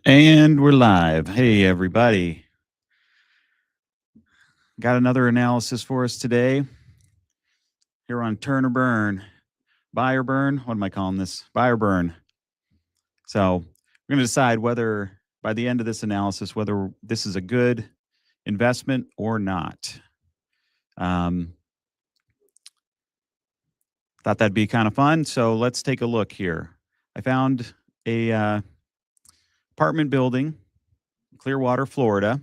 And we're live. Hey, everybody. Got another analysis for us today here on Turn or Burn. Buy or burn? What am I calling this? Buy or burn. So we're going to decide whether, by the end of this analysis, whether this is a good investment or not. Thought that'd be kind of fun. So let's take a look here. I found a apartment building, Clearwater, Florida.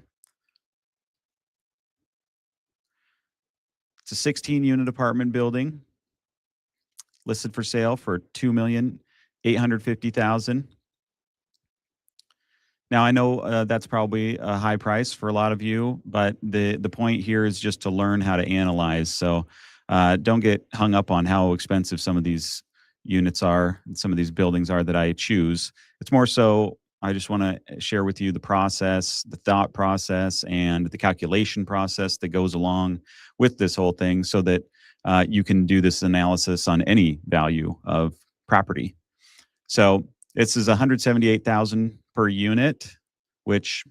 It's a 16-unit apartment building listed for sale for $2,850,000. Now I know that's probably a high price for a lot of you, but the point here is just to learn how to analyze. So don't get hung up on how expensive some of these units are, and some of these buildings are that I choose. It's more so I just want to share with you the process, the thought process, and the calculation process that goes along with this whole thing, so that you can do this analysis on any value of property. So this is $178,000 per unit, which,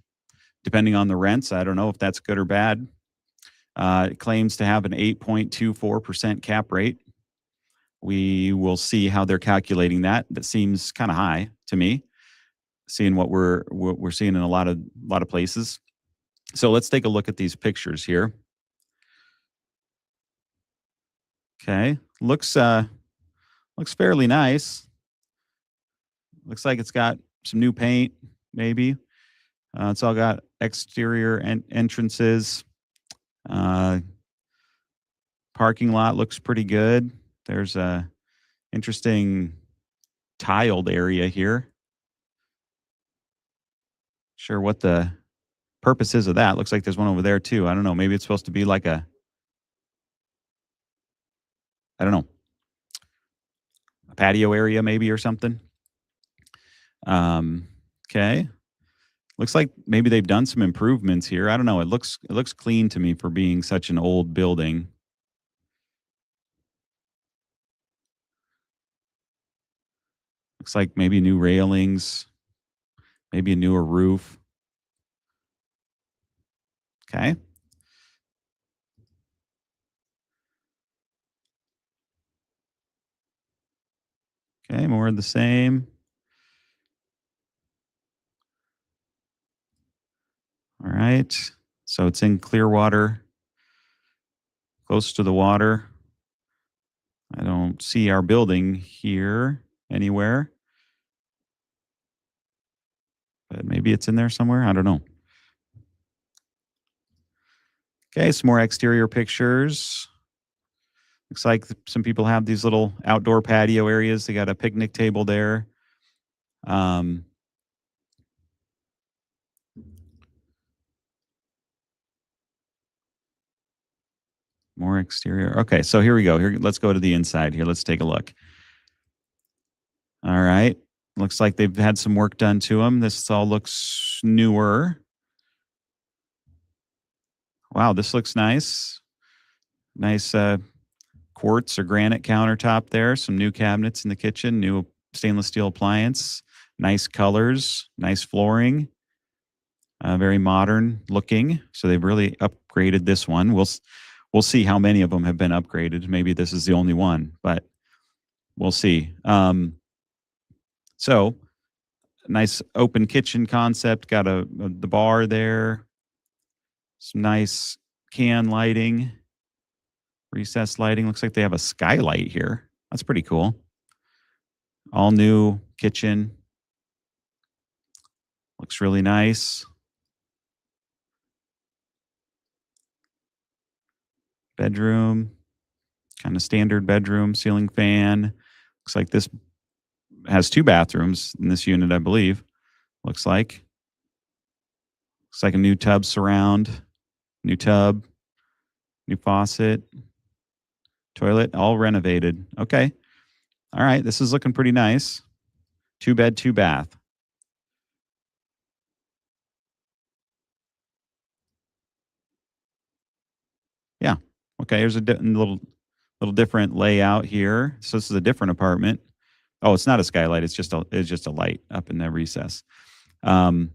depending on the rents, I don't know if that's good or bad. It claims to have an 8.24% cap rate. We will see how they're calculating that. That seems kind of high to me, seeing what we're seeing in a lot of places. So let's take a look at these pictures here. Okay, looks fairly nice. Looks like it's got some new paint, maybe. It's all got exterior entrances. Parking lot looks pretty good. There's a interesting tiled area here. Sure what the purpose is of that. Looks like there's one over there too. I don't know. Maybe it's supposed to be like a, I don't know, a patio area maybe or something. Okay. Looks like maybe they've done some improvements here. I don't know. It looks clean to me for being such an old building. Looks like maybe new railings, maybe a newer roof. Okay. Okay, more of the same. All right. So it's in Clearwater, close to the water. I don't see our building here anywhere, but maybe it's in there somewhere. I don't know. Okay, some more exterior pictures. Looks like some people have these little outdoor patio areas. They got a picnic table there. More exterior. Okay, so here we go. Here, let's go to the inside here. Let's take a look. All right. Looks like they've had some work done to them. This all looks newer. Wow, this looks nice. Nice quartz or granite countertop there. Some new cabinets in the kitchen, new stainless steel appliance, nice colors, nice flooring, very modern looking. So they've really upgraded this one. We'll see how many of them have been upgraded. Maybe this is the only one, but we'll see. So nice open kitchen concept. Got the bar there. Some nice can lighting, recessed lighting. Looks like they have a skylight here. That's pretty cool. All new kitchen. Looks really nice. Bedroom, kind of standard bedroom, ceiling fan. Looks like this has 2 bathrooms in this unit, I believe. Looks like a new tub surround, new tub, new faucet, toilet, all renovated. Okay. All right. This is looking pretty nice. 2 bed, 2 bath. Yeah. Okay. Here's a little different layout here. So this is a different apartment. Oh, it's not a skylight. It's just a light up in the recess. Um,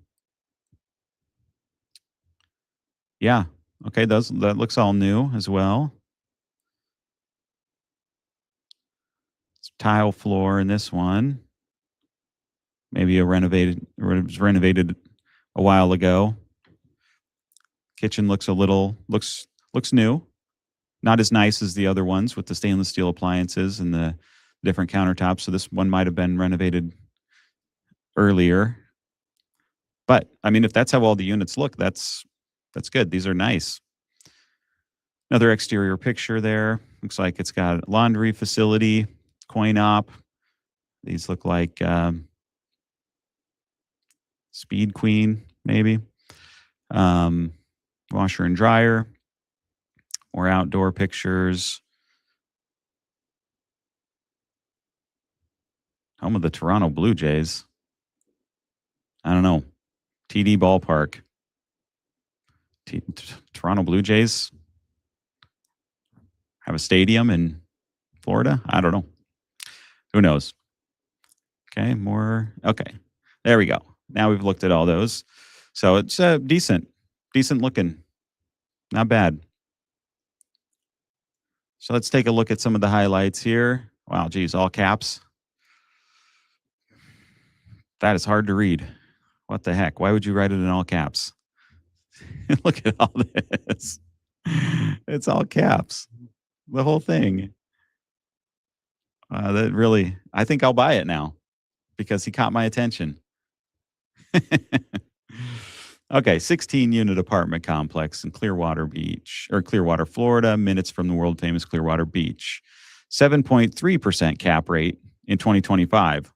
yeah. Okay, that looks all new as well. It's tile floor in this one. Maybe it was renovated a while ago. Kitchen looks new. Not as nice as the other ones with the stainless steel appliances and the different countertops. So this one might have been renovated earlier. But I mean, if that's how all the units look, that's good. These are nice. Another exterior picture there. Looks like it's got a laundry facility, coin op. These look like Speed Queen, maybe. Um, washer and dryer. More outdoor pictures. Home of the Toronto Blue Jays. I don't know. TD Ballpark. Toronto Blue Jays have a stadium in Florida? I don't know. Who knows? Okay, more. Okay, there we go. Now we've looked at all those. So it's decent looking. Not bad. So let's take a look at some of the highlights here. Wow, geez, all caps. That is hard to read. What the heck? Why would you write it in all caps? Look at all this. It's all caps. The whole thing. That really, I think I'll buy it now because he caught my attention. Okay, 16-unit apartment complex in Clearwater Beach, or Clearwater, Florida, minutes from the world famous Clearwater Beach. 7.3% cap rate in 2025.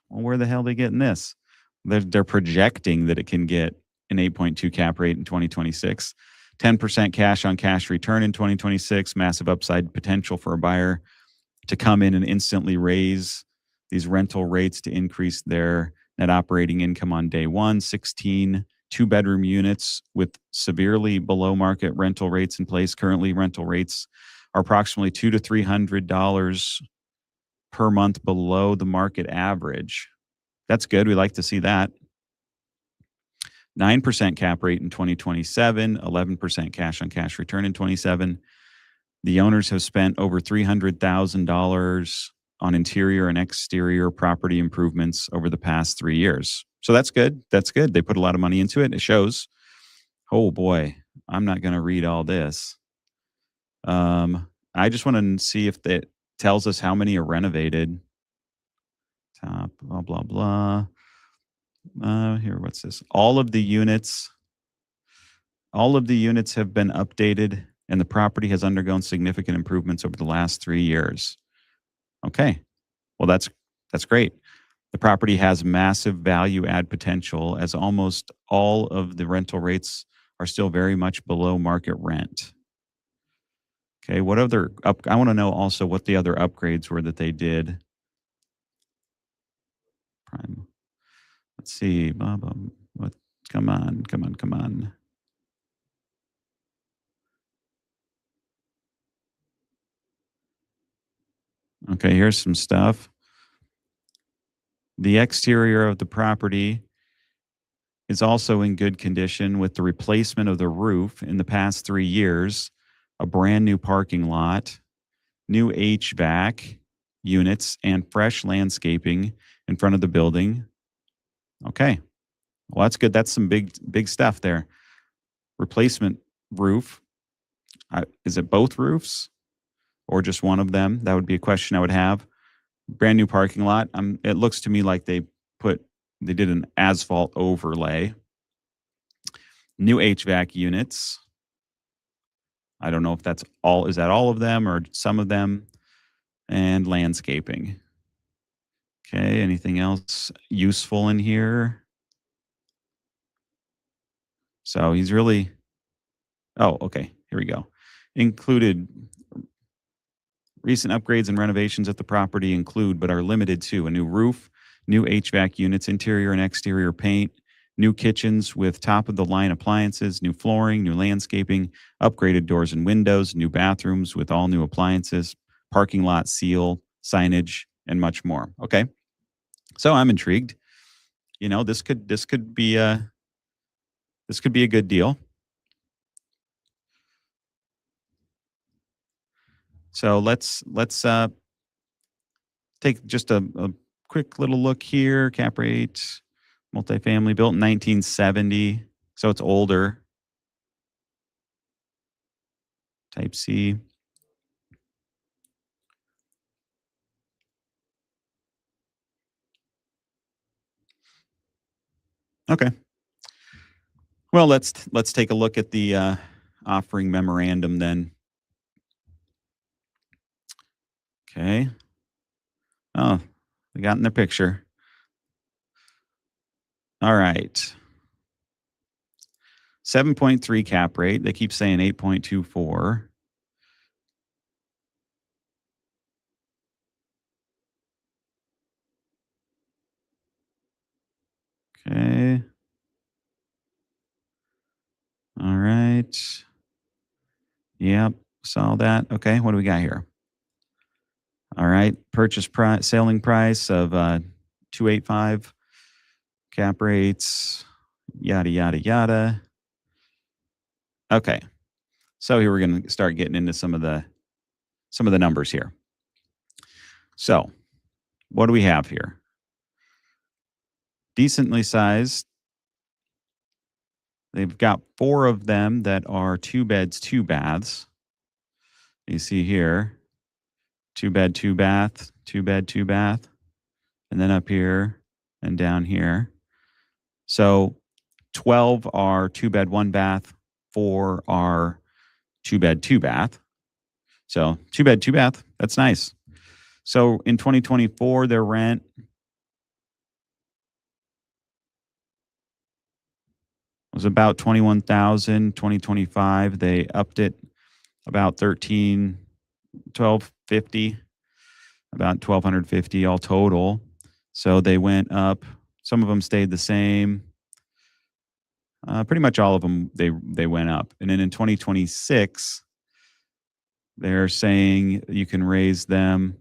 Well, where the hell are they getting this? They're projecting that it can get an 8.2 cap rate in 2026. 10% cash on cash return in 2026. Massive upside potential for a buyer to come in and instantly raise these rental rates to increase their net operating income on day one. 16 two-bedroom units with severely below market rental rates in place. Currently, rental rates are approximately $200 to $300 per month below the market average. That's good. We like to see that. 9% cap rate in 2027, 11% cash on cash return in 27. The owners have spent over $300,000 on interior and exterior property improvements over the past 3 years. So that's good. That's good. They put a lot of money into it. It shows. Oh boy, I'm not going to read all this. I just want to see if it tells us how many are renovated. Top, blah, blah, blah. Here, what's this? All of the units have been updated and the property has undergone significant improvements over the last 3 years. Okay. Well, that's great. The property has massive value add potential as almost all of the rental rates are still very much below market rent. Okay. What other I want to know also what the other upgrades were that they did. Prime. Let's see. What? Come on. Okay, here's some stuff. The exterior of the property is also in good condition with the replacement of the roof in the past 3 years, a brand new parking lot, new HVAC units, and fresh landscaping in front of the building. Okay. Well, that's good. That's some big stuff there. Replacement roof. Is it both roofs or just one of them? That would be a question I would have. Brand new parking lot. It looks to me like they did an asphalt overlay. New HVAC units. I don't know if that's all. Is that all of them or some of them? And landscaping. Okay. Anything else useful in here? So he's really. Oh, okay. Here we go. Included. Recent upgrades and renovations at the property include, but are limited to, a new roof, new HVAC units, interior and exterior paint, new kitchens with top-of-the-line appliances, new flooring, new landscaping, upgraded doors and windows, new bathrooms with all new appliances, parking lot seal, signage, and much more. Okay, so I'm intrigued. this could be a good deal. So let's take just a quick little look here. Cap rate, multifamily, built in 1970, so it's older. Type C. Okay. Well, let's take a look at the offering memorandum then. Okay. Oh, we got in the picture. All right. 7.3 cap rate. They keep saying 8.24. Okay. All right. Yep. Saw that. Okay. What do we got here? All right. Purchase price, selling price of 285. Cap rates, yada, yada, yada. Okay. So here we're going to start getting into some of the numbers here. So what do we have here? Decently sized. They've got 4 of them that are 2 beds, 2 baths. You see here, 2 bed, 2 bath, 2 bed, 2 bath, and then up here and down here. So 12 are 2 bed, 1 bath, 4 are 2 bed, 2 bath. So 2 bed, 2 bath, that's nice. So in 2024, their rent was about 21,000. 2025, they upped it about 1250, about 1,250 all total. So they went up. Some of them stayed the same. Pretty much all of them, they went up. And then in 2026, they're saying you can raise them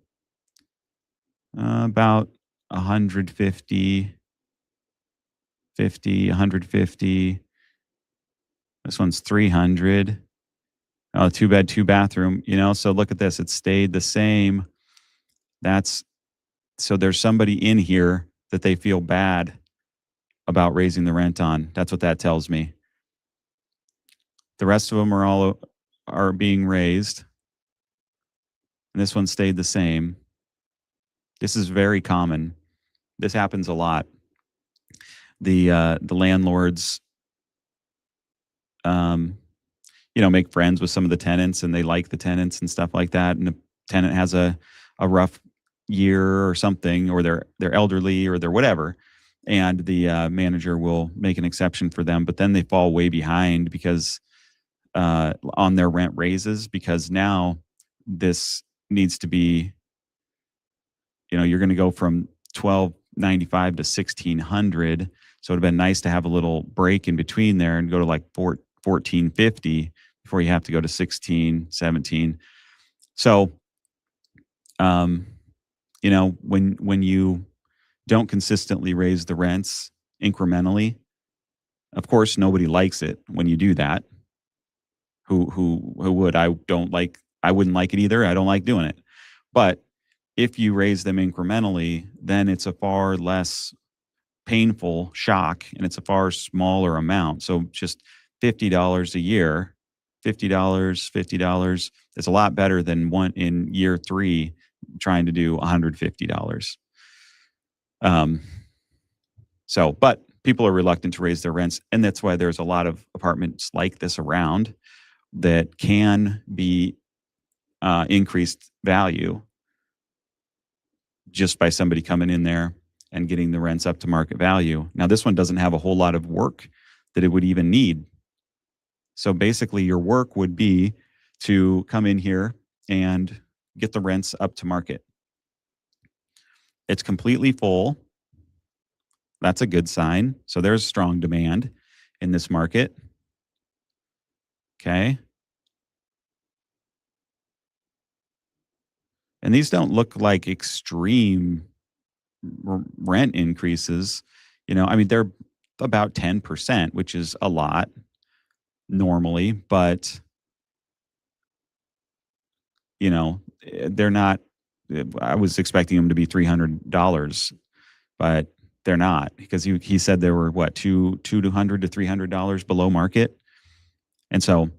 about 150, 150. This one's 300. Oh, 2 bed, 2 bathroom, so look at this. It stayed the same. So there's somebody in here that they feel bad about raising the rent on. That's what that tells me. The rest of them are being raised. And this one stayed the same. This is very common. This happens a lot. The landlords make friends with some of the tenants, and they like the tenants and stuff like that. And the tenant has a rough year or something, or they're elderly or they're whatever, and the manager will make an exception for them. But then they fall way behind because on their rent raises, because now this needs to be, you're going to go from 1,295 to 1,600. So it'd have been nice to have a little break in between there and go to like 1,450 before you have to go to 16, 17. So, when you don't consistently raise the rents incrementally, of course, nobody likes it when you do that. Who would? I wouldn't like it either. I don't like doing it. But if you raise them incrementally, then it's a far less painful shock, and it's a far smaller amount. So just $50 a year, $50. It's a lot better than one in year 3 trying to do $150. But people are reluctant to raise their rents, and that's why there's a lot of apartments like this around that can be increased value just by somebody coming in there and getting the rents up to market value. Now, this one doesn't have a whole lot of work that it would even need. So basically, your work would be to come in here and get the rents up to market. It's completely full. That's a good sign. So there's strong demand in this market. Okay. And these don't look like extreme rent increases. I mean, they're about 10%, which is a lot normally, but they're not. I was expecting them to be $300, but they're not, because he said they were what, $200 to $300 below market, and so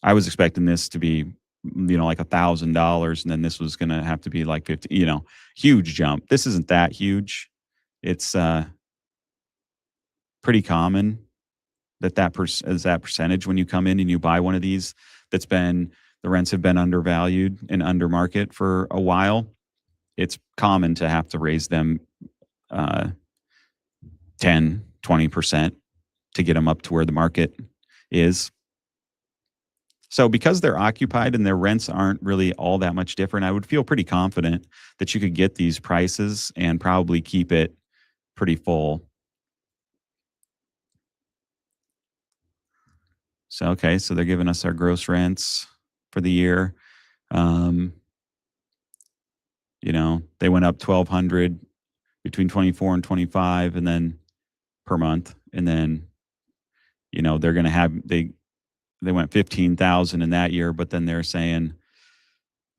I was expecting this to be like $1,000, and then this was going to have to be like 50. Huge jump. This isn't that huge. It's pretty common is that percentage when you come in and you buy one of these the rents have been undervalued and under market for a while. It's common to have to raise them 10, 20% to get them up to where the market is. So because they're occupied and their rents aren't really all that much different, I would feel pretty confident that you could get these prices and probably keep it pretty full. So, okay, so they're giving us our gross rents for the year. They went up 1,200 between 24 and 25, and then per month. And then, they're going to have, they went 15,000 in that year, but then they're saying,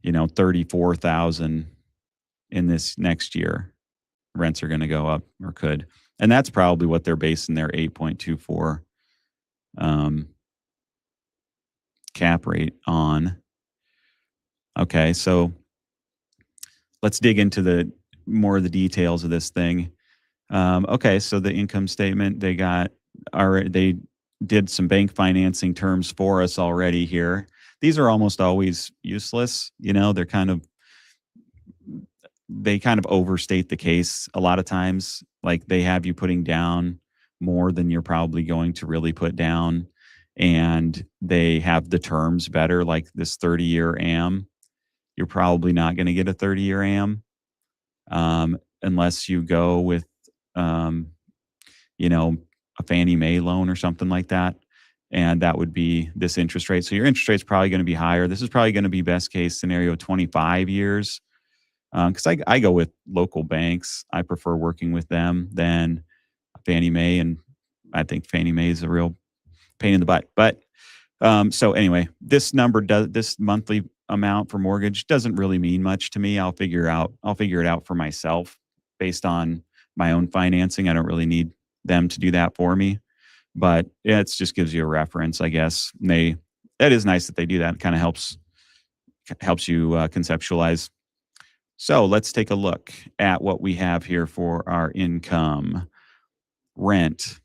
34,000 in this next year. Rents are going to go up, or could. And that's probably what they're basing their 8.24 cap rate on. Okay, so let's dig into the more of the details of this thing. Okay, so the income statement, they did some bank financing terms for us already here. These are almost always useless. They kind of overstate the case a lot of times. Like, they have you putting down more than you're probably going to really put down, and they have the terms better, like this 30-year AM. You're probably not going to get a 30-year AM unless you go with a Fannie Mae loan or something like that, and that would be this interest rate. So your interest rate's probably going to be higher. This is probably going to be best case scenario 25 years, because I go with local banks. I prefer working with them than Fannie Mae, and I think Fannie Mae is a real pain in the butt. But so anyway, this monthly amount for mortgage doesn't really mean much to me. I'll figure it out for myself based on my own financing. I don't really need them to do that for me, but it just gives you a reference, I guess. That is nice that they do that. It kind of helps you conceptualize. So let's take a look at what we have here for our income. Rent.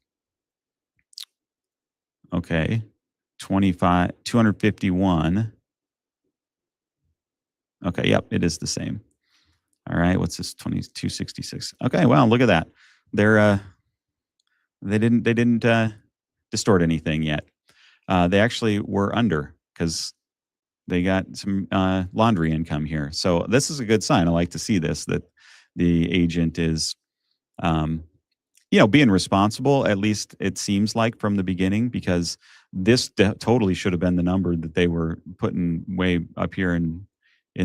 Okay. 251. Okay, yep, it is the same. All right, what's this? 2266. Okay, well, look at that. They didn't distort anything yet. They actually were under, because they got some laundry income here. So this is a good sign. I like to see this, that the agent is being responsible. At least it seems like from the beginning, because this totally should have been the number that they were putting way up here in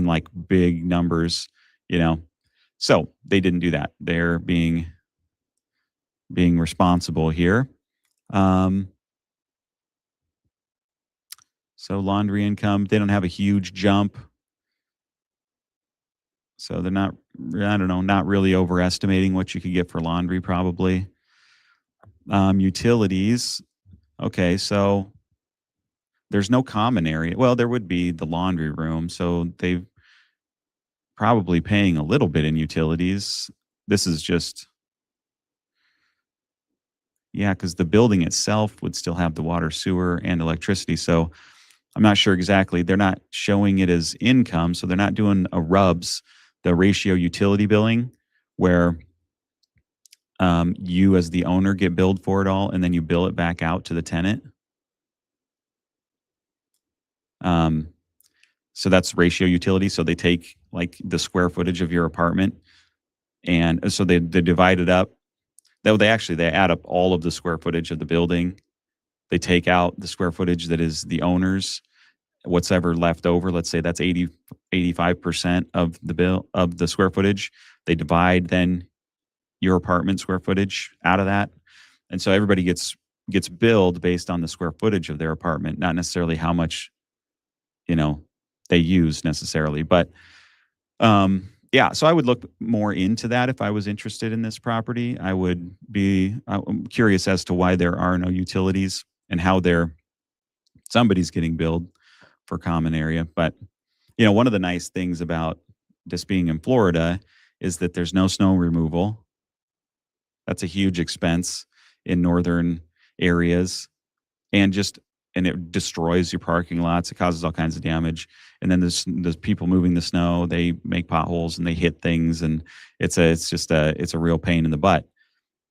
like big numbers, So they didn't do that. They're being responsible here. So laundry income, they don't have a huge jump. So they're not, I don't know, not really overestimating what you could get for laundry, probably. Utilities. Okay, so there's no common area. Well, there would be the laundry room. So they've probably paying a little bit in utilities. This is just, because the building itself would still have the water, sewer, and electricity. So I'm not sure exactly. They're not showing it as income. So they're not doing a RUBS, the ratio utility billing, where you as the owner get billed for it all, and then you bill it back out to the tenant. So that's ratio utility. So they take like the square footage of your apartment, and so they divide it up. They add up all of the square footage of the building. They take out the square footage that is the owner's. What's ever left over, let's say that's 85% of the square footage. They divide then your apartment square footage out of that. And so everybody gets billed based on the square footage of their apartment, not necessarily how much, you know, they use necessarily. But yeah, so I would look more into that if I was interested in this property. I'm curious as to why there are no utilities and how somebody's getting billed for common area. But one of the nice things about this being in Florida is that there's no snow removal. That's a huge expense in northern areas, and it destroys your parking lots. It causes all kinds of damage. And then there's people moving the snow. They make potholes and they hit things, and it's a real pain in the butt.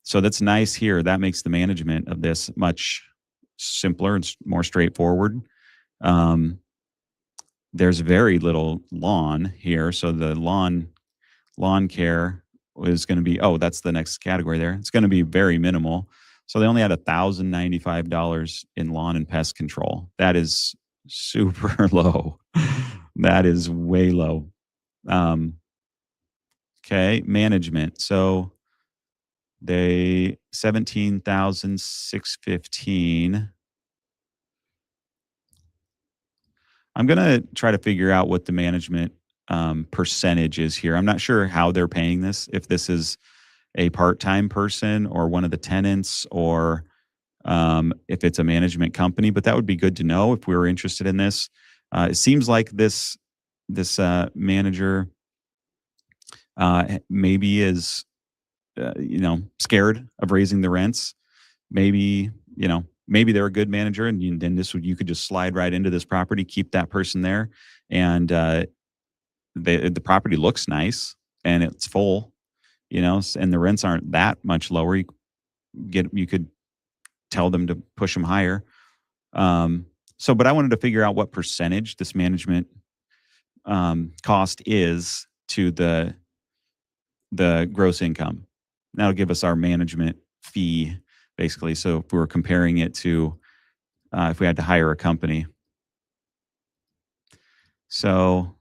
So that's nice here. That makes the management of this much simpler and more straightforward. There's very little lawn here, so the lawn care is going to be, that's the next category there. It's going to be very minimal. So they only had $1,095 in lawn and pest control. That is super low. That is way low. Okay, management. So they $17,615. I'm gonna try to figure out what the management percentage is here. I'm not sure how they're paying this. If this is a part-time person or one of the tenants, or if it's a management company, but that would be good to know if we were interested in this. It seems like this manager maybe is scared of raising the rents. Maybe they're a good manager, and then you could just slide right into this property, keep that person there, and the property looks nice and it's full, and the rents aren't that much lower. You could tell them to push them higher. But I wanted to figure out what percentage this management cost is to the gross income. That'll give us our management fee, basically. So if we were comparing it to if we had to hire a company. So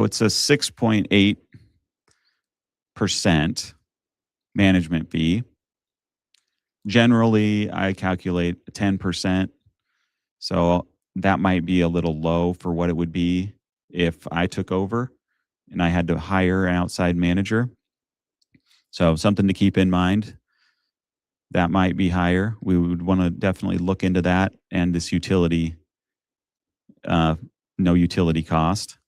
it's a 6.8% management fee. Generally, I calculate 10%. So that might be a little low for what it would be if I took over and I had to hire an outside manager. So something to keep in mind. That might be higher. We would want to definitely look into that, and this utility, no utility cost.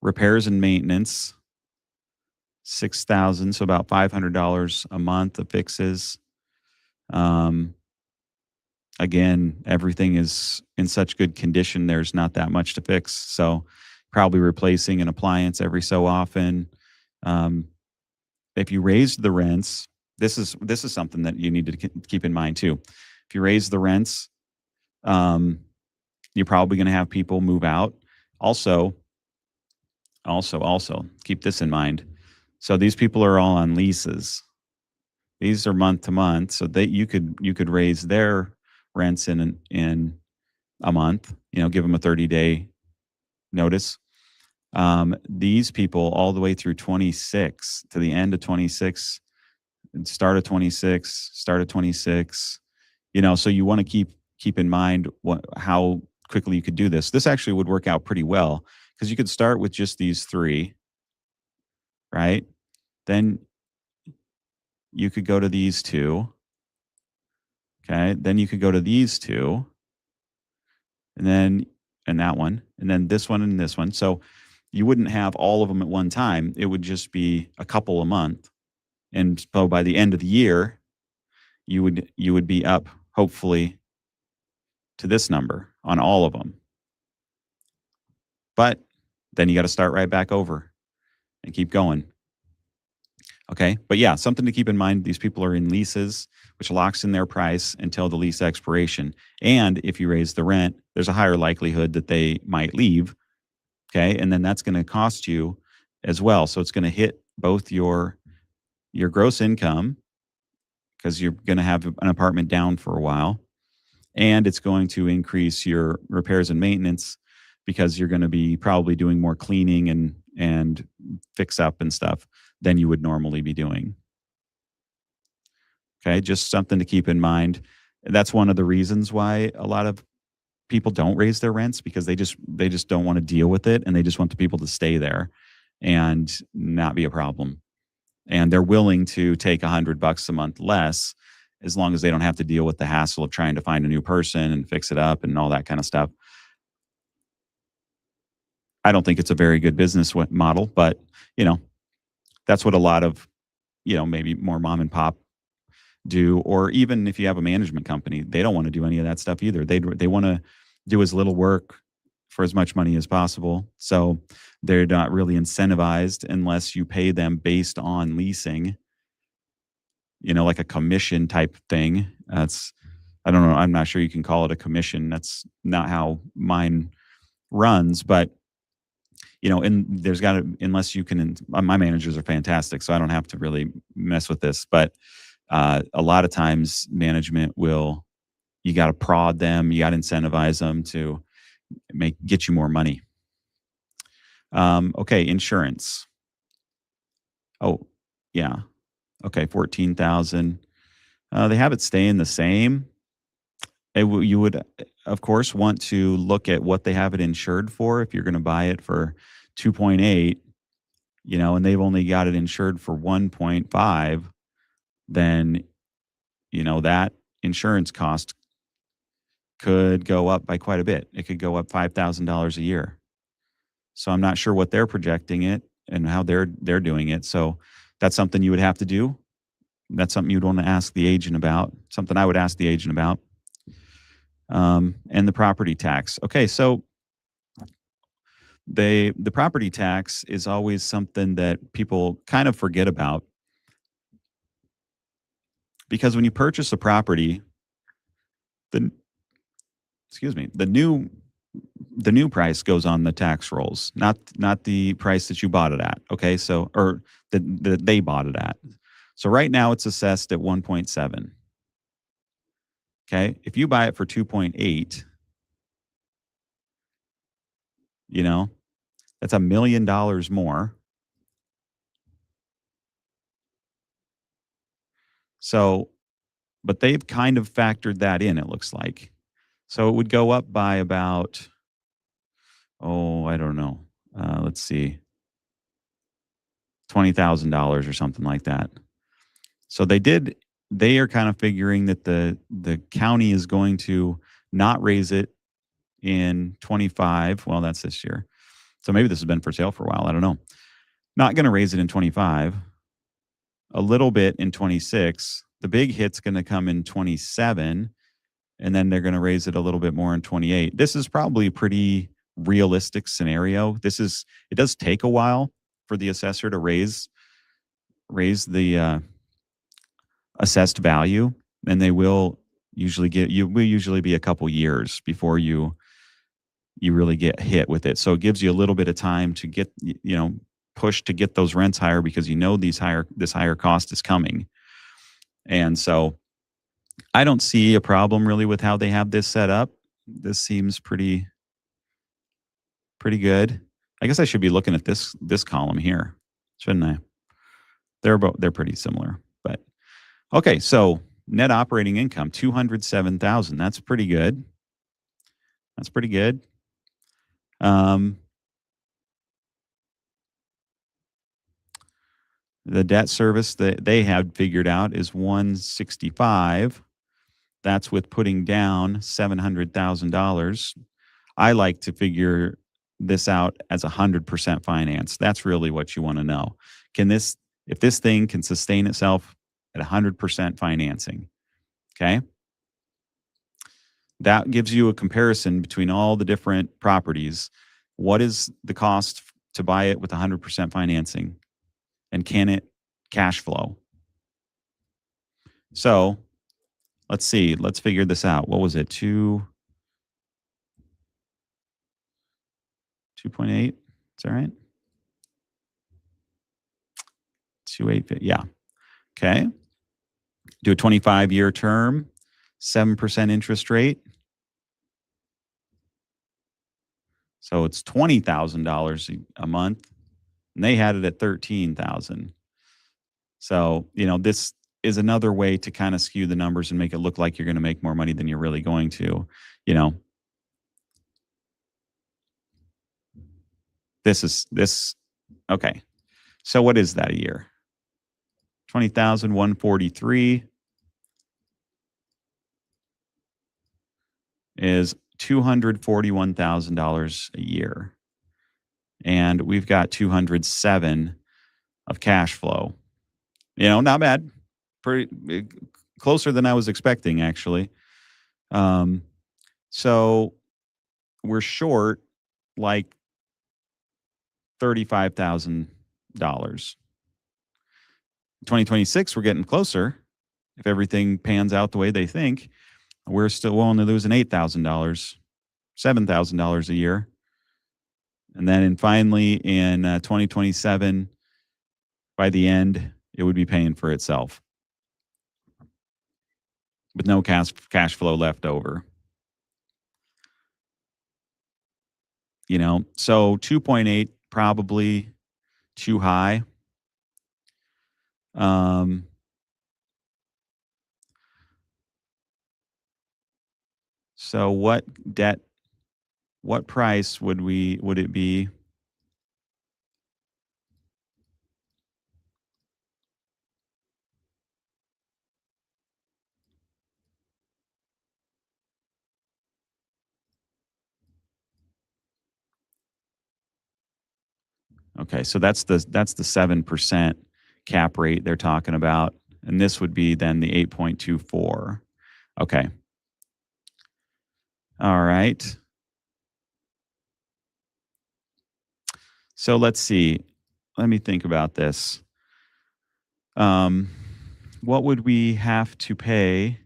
Repairs and maintenance, $6,000, so about $500 a month of fixes. Again, everything is in such good condition, there's not that much to fix. So probably replacing an appliance every so often. If you raised the rents, this is something that you need to keep in mind too. If you raise the rents, you're probably going to have people move out. Also, keep this in mind. So these people are all on leases. These are month to month, so that you could raise their rents in a month. Give them a 30-day notice. These people all the way through 26 to the end of 26, start of 26. So you want to keep in mind how quickly you could do this. This actually would work out pretty well, because you could start with just these three, right? Then you could go to these two. Okay. Then you could go to these two, and that one, and then this one and this one. So you wouldn't have all of them at one time. It would just be a couple a month. And so by the end of the year, you would be up, hopefully, to this number on all of them. But then you got to start right back over and keep going. Okay. But yeah, something to keep in mind. These people are in leases, which locks in their price until the lease expiration. And if you raise the rent, there's a higher likelihood that they might leave. Okay. And then that's going to cost you as well. So it's going to hit both your gross income, because you're going to have an apartment down for a while, and it's going to increase your repairs and maintenance, because you're going to be probably doing more cleaning and fix up and stuff than you would normally be doing. Okay, just something to keep in mind. That's one of the reasons why a lot of people don't raise their rents, because they just don't want to deal with it, and they just want the people to stay there and not be a problem. And they're willing to take $100 a month less, as long as they don't have to deal with the hassle of trying to find a new person and fix it up and all that kind of stuff. I don't think it's a very good business model, but you know, that's what a lot of, maybe more mom and pop do. Or even if you have a management company, they don't want to do any of that stuff either. They want to do as little work for as much money as possible. So they're not really incentivized unless you pay them based on leasing, like a commission type thing. I don't know. I'm not sure you can call it a commission. That's not how mine runs, but and there's got to, unless you can, my managers are fantastic, so I don't have to really mess with this. But a lot of times management you got to prod them, you got to incentivize them to get you more money. Okay, insurance. Oh, yeah. Okay, 14,000. They have it staying the same. You would, of course, want to look at what they have it insured for. If you're going to buy it for 2.8, and they've only got it insured for 1.5, then, that insurance cost could go up by quite a bit. It could go up $5,000 a year. So I'm not sure what they're projecting it and how they're doing it. So that's something you would have to do. That's something you'd want to ask the agent about. Something I would ask the agent about. And the property tax. Okay, so the property tax is always something that people kind of forget about, because when you purchase a property, the new price goes on the tax rolls, not the price that you bought it at. Okay, so, or that they bought it at. So right now it's assessed at 1.7. Okay, if you buy it for 2.8, that's $1 million more. So, but they've kind of factored that in, it looks like. So it would go up by about, I don't know. Let's see, $20,000 or something like that. So they are kind of figuring that the county is going to not raise it in 25. Well, that's this year. So maybe this has been for sale for a while. I don't know. Not going to raise it in 25. A little bit in 26. The big hit's going to come in 27, and then they're going to raise it a little bit more in 28. This is probably a pretty realistic scenario. It does take a while for the assessor to raise the assessed value, and they will usually be a couple years before you really get hit with it. So it gives you a little bit of time to get, push to get those rents higher, because this higher cost is coming. And so I don't see a problem really with how they have this set up. This seems pretty good. I guess I should be looking at this column here, shouldn't I? They're pretty similar. But okay, so net operating income, 207,000. That's pretty good. The debt service that they had figured out is 165. That's with putting down $700,000. I like to figure this out as 100% finance. That's really what you want to know. If this thing can sustain itself at 100% financing, okay? That gives you a comparison between all the different properties. What is the cost to buy it with 100% financing? And can it cash flow? So let's see. Let's figure this out. What was it? 2.8? Is that right? 2.8. Yeah. Okay. Do a 25-year term, 7% interest rate. So it's $20,000 a month, and they had it at 13,000. So, this is another way to kind of skew the numbers and make it look like you're going to make more money than you're really going to. You know, this. Okay. So what is that a year? 20,143 is $241,000 a year. And we've got 207 of cash flow. Not bad. Pretty closer than I was expecting, actually. So we're short like $35,000. 2026, we're getting closer. If everything pans out the way they think, we're only losing $8,000, $7,000 a year. And then finally in 2027, by the end, it would be paying for itself with no cash flow left over. So 2.8 probably too high. So what price would it be? Okay, so that's the 7% cap rate they're talking about, and this would be then the 8.24. Okay. All right. So let's see. Let me think about this. What would we have to pay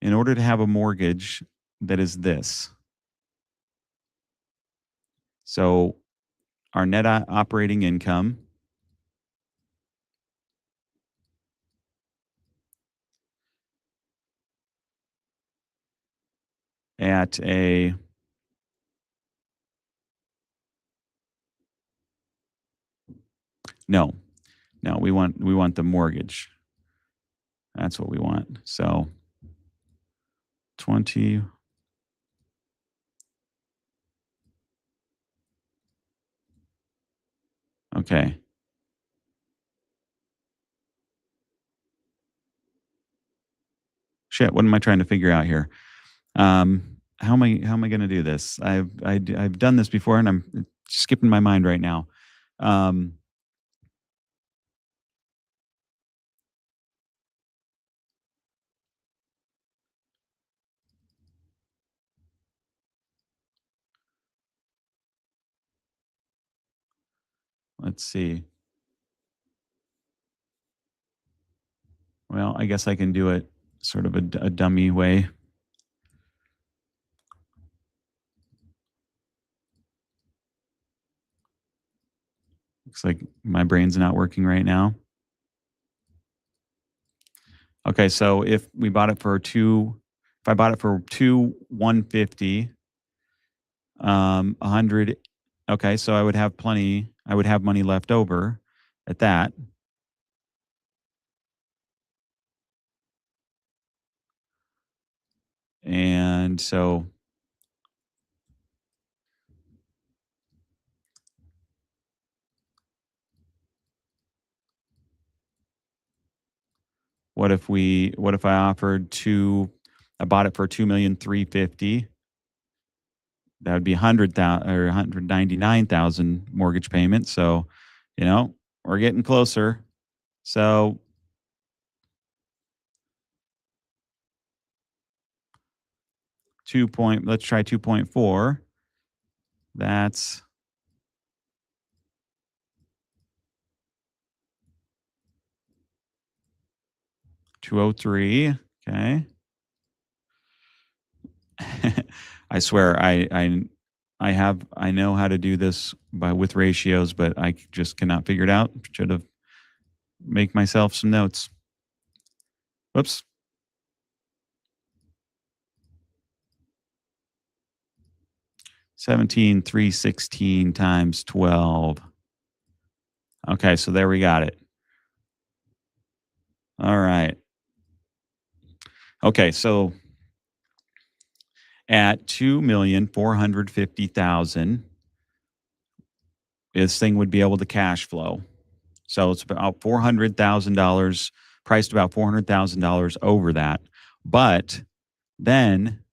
in order to have a mortgage that is this? So our net operating income at a no, we want the mortgage. That's what we want. So 20. Okay. Shit, what am I trying to figure out here? How am I going to do this? I've done this before, and I'm skipping my mind right now. Let's see. Well, I guess I can do it sort of a dummy way. Looks like my brain's not working right now. Okay, so if I bought it for 150, 100. Okay, so I would have plenty. I would have money left over at that. And so what if I offered I bought it for 2,350,000. That would be 100,000 or 199,000 mortgage payment. So, we're getting closer. So let's try 2.4. That's 203. Okay. I swear I know how to do this with ratios, but I just cannot figure it out. Should have make myself some notes. Whoops. 17,316 times 12. Okay, so there we got it. All right. Okay, so at 2,450,000, this thing would be able to cash flow. So it's about $400,000, priced about $400,000 over that. But then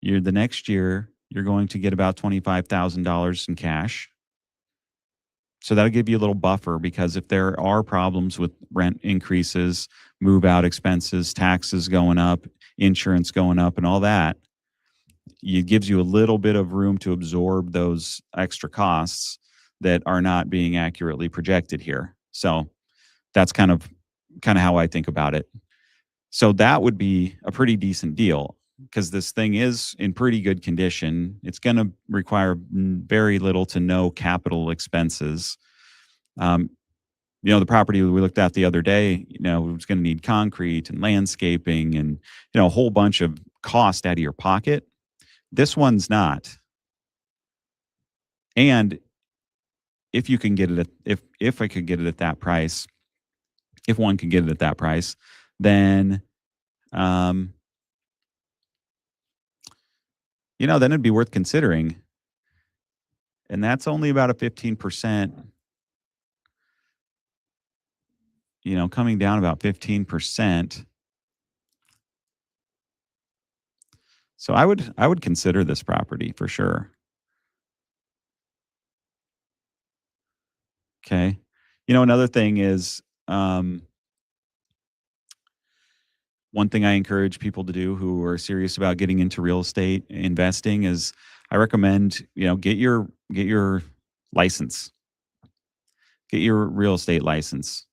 the next year you're going to get about $25,000 in cash. So that'll give you a little buffer, because if there are problems with rent increases, move out expenses, taxes going up, insurance going up, and all that, it gives you a little bit of room to absorb those extra costs that are not being accurately projected here. So that's kind of how I think about it. So that would be a pretty decent deal, because this thing is in pretty good condition. It's going to require very little to no capital expenses. Um, the property we looked at the other day, it's going to need concrete and landscaping and, a whole bunch of cost out of your pocket. This one's not. And if you can get it if I could get it at that price, if one could get it at that price, then then it'd be worth considering. And that's only about a 15%, coming down about 15%. So I would consider this property for sure. Okay. Another thing is, one thing I encourage people to do who are serious about getting into real estate investing is, I recommend, get your license. Get your real estate license.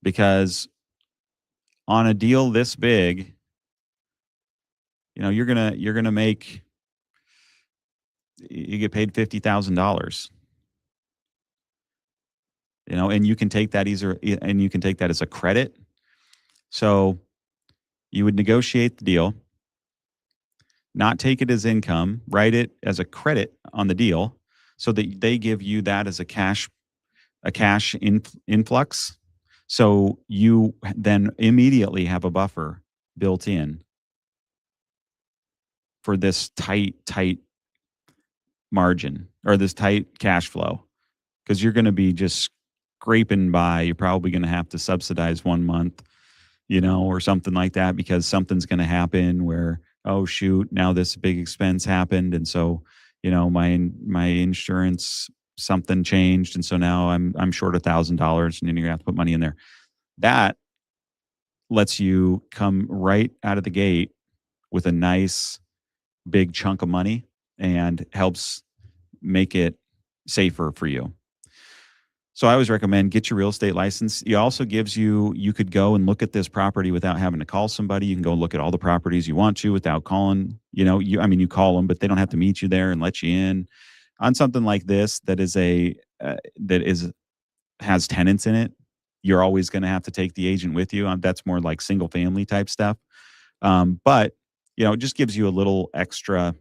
Because on a deal this big, you're gonna make, you get paid $50,000. And you can take that as a credit. So you would negotiate the deal, not take it as income, write it as a credit on the deal, so that they give you that as a cash influx. So you then immediately have a buffer built in for this tight margin, or this tight cash flow, because you're going to be just scraping by. You're probably going to have to subsidize 1 month, or something like that, because something's going to happen where, oh shoot, now this big expense happened, and so my insurance, something changed, and so now I'm short $1,000, and then you're gonna have to put money in there. That lets you come right out of the gate with a nice big chunk of money, and helps make it safer for you. So I always recommend get your real estate license. It also gives you could go and look at this property without having to call somebody. You can go look at all the properties you want to without calling, you call them, but they don't have to meet you there and let you in. On something like this that has tenants in it, you're always going to have to take the agent with you. That's more like single family type stuff. But it just gives you a little extra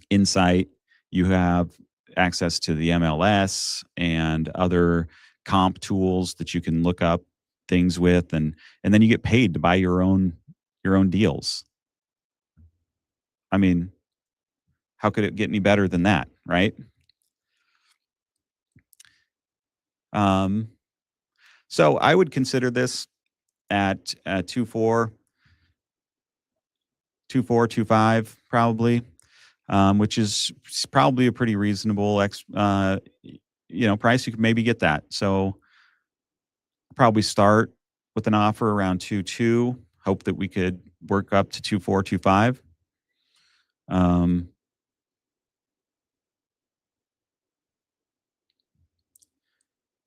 insight. You have access to the MLS and other comp tools that you can look up things with, and then you get paid to buy your own deals. I mean, how could it get any better than that, right? So I would consider this at 2.4, 2.5 probably, which is probably a pretty reasonable price. You could maybe get that. So probably start with an offer around 2.2. Hope that we could work up to 2.4, 2.5.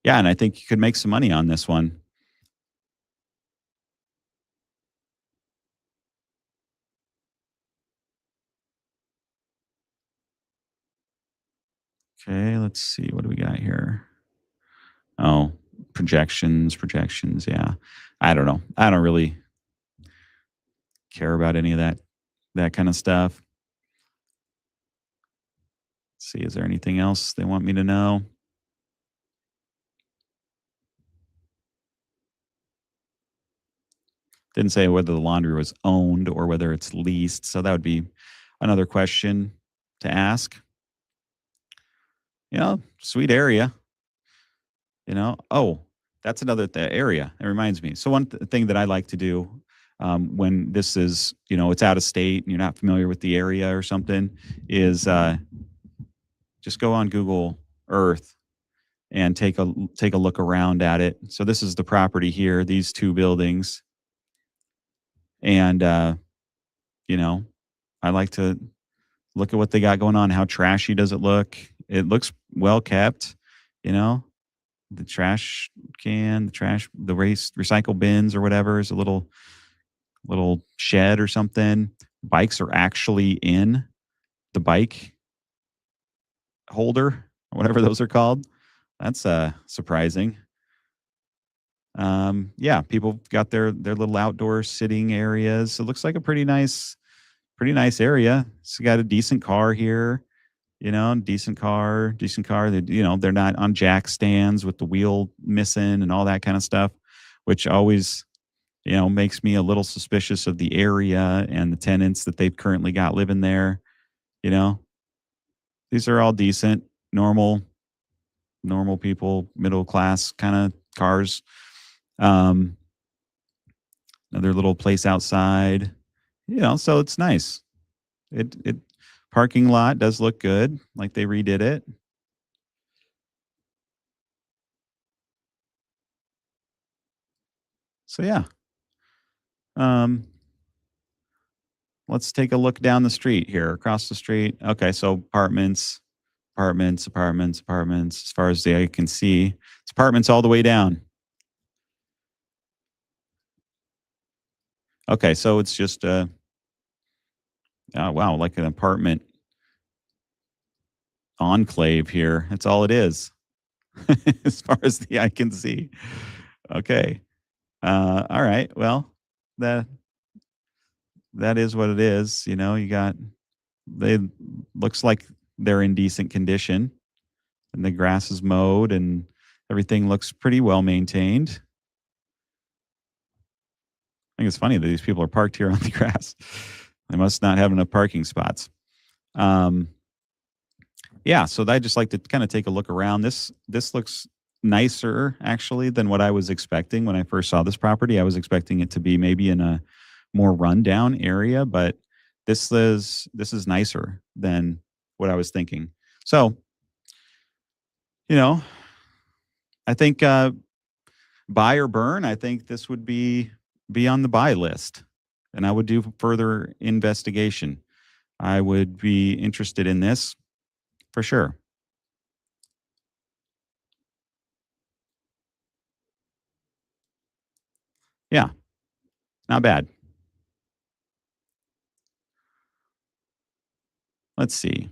Yeah, and I think you could make some money on this one. Okay, let's see. What do we got here? Oh, projections. Yeah. I don't know. I don't really care about any of that kind of stuff. See, is there anything else they want me to know? Didn't say whether the laundry was owned or whether it's leased. So that would be another question to ask. Sweet area. Oh, that's another area. It reminds me. So one thing that I like to do when this is, it's out of state and you're not familiar with the area or something, is just go on Google Earth and take a look around at it. So this is the property here, these two buildings, and you know, I like to look at what they got going on. How trashy does it look? It looks well kept. You know, the trash can, the recycle bins or whatever is a little shed or something. Bikes are actually in the bike holder, whatever those are called. That's surprising. Yeah, people got their little outdoor sitting areas. It looks like a pretty nice area. It's got a decent car here, decent car, decent car. They're not on jack stands with the wheel missing and all that kind of stuff, which always, makes me a little suspicious of the area and the tenants that they've currently got living there. You know, these are all decent, normal people, middle class kind of cars. Um, Another little place outside, so it's nice. It parking lot does look good, like they redid it. So yeah. Um, let's take a look down the street here, across the street. Okay, so apartments. As far as the eye can see, it's apartments all the way down. Okay, so it's just oh wow, like an apartment enclave here. That's all it is, as far as the eye can see. Okay. All right. Well, that that is what it is. You got they looks like they're in decent condition, and the grass is mowed, and everything looks pretty well maintained. I think it's funny that these people are parked here on the grass. They must not have enough parking spots. Um, yeah, so I just like to kind of take a look around. This looks nicer actually than what I was expecting when I first saw this property. I was expecting it to be maybe in a more rundown area, but this is nicer than what I was thinking. So, you know, I think buy or burn. I think this would be on the buy list, and I would do further investigation. I would be interested in this for sure. Yeah, not bad. Let's see.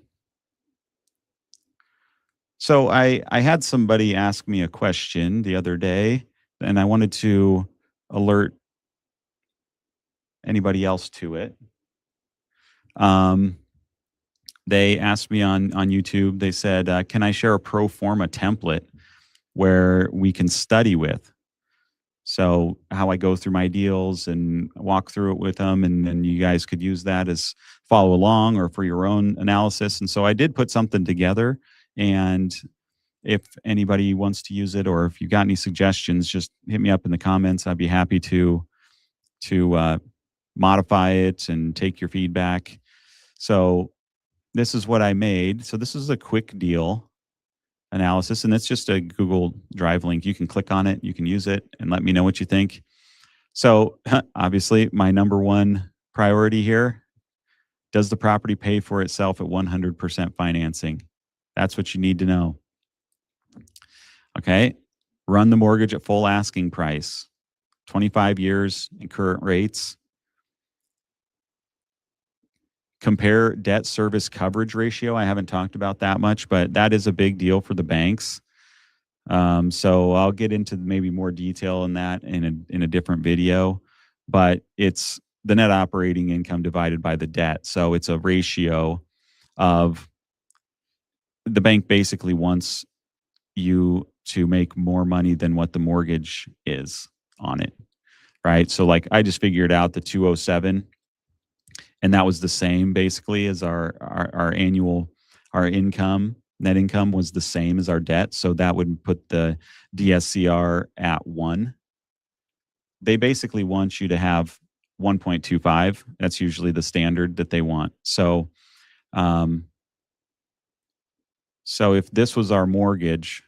So I had somebody ask me a question the other day, and I wanted to alert anybody else to it. Um, they asked me on YouTube. They said, "Can I share a pro forma template where we can study with?" So how I go through my deals and walk through it with them, and then you guys could use that as follow along or for your own analysis. And so I did put something together, and if anybody wants to use it or if you got any suggestions, just hit me up in the comments. I'd be happy to modify it and take your feedback. So this is what I made. So this is a quick deal analysis, and it's just a Google Drive link. You can click on it, you can use it, and let me know what you think. So obviously, my number one priority here: does the property pay for itself at 100% financing? That's what you need to know. Okay. Run the mortgage at full asking price, 25 years and current rates. Compare debt service coverage ratio. I haven't talked about that much, but that is a big deal for the banks. So I'll get into maybe more detail in that in a different video, but it's the net operating income divided by the debt. So it's a ratio of the bank basically wants you to make more money than what the mortgage is on it, right? So like I just figured out the 207, and that was the same basically as our annual, our income, net income was the same as our debt, so that would put the DSCR at 1. They basically want you to have 1.25. That's usually the standard that they want. Um so if this was our mortgage,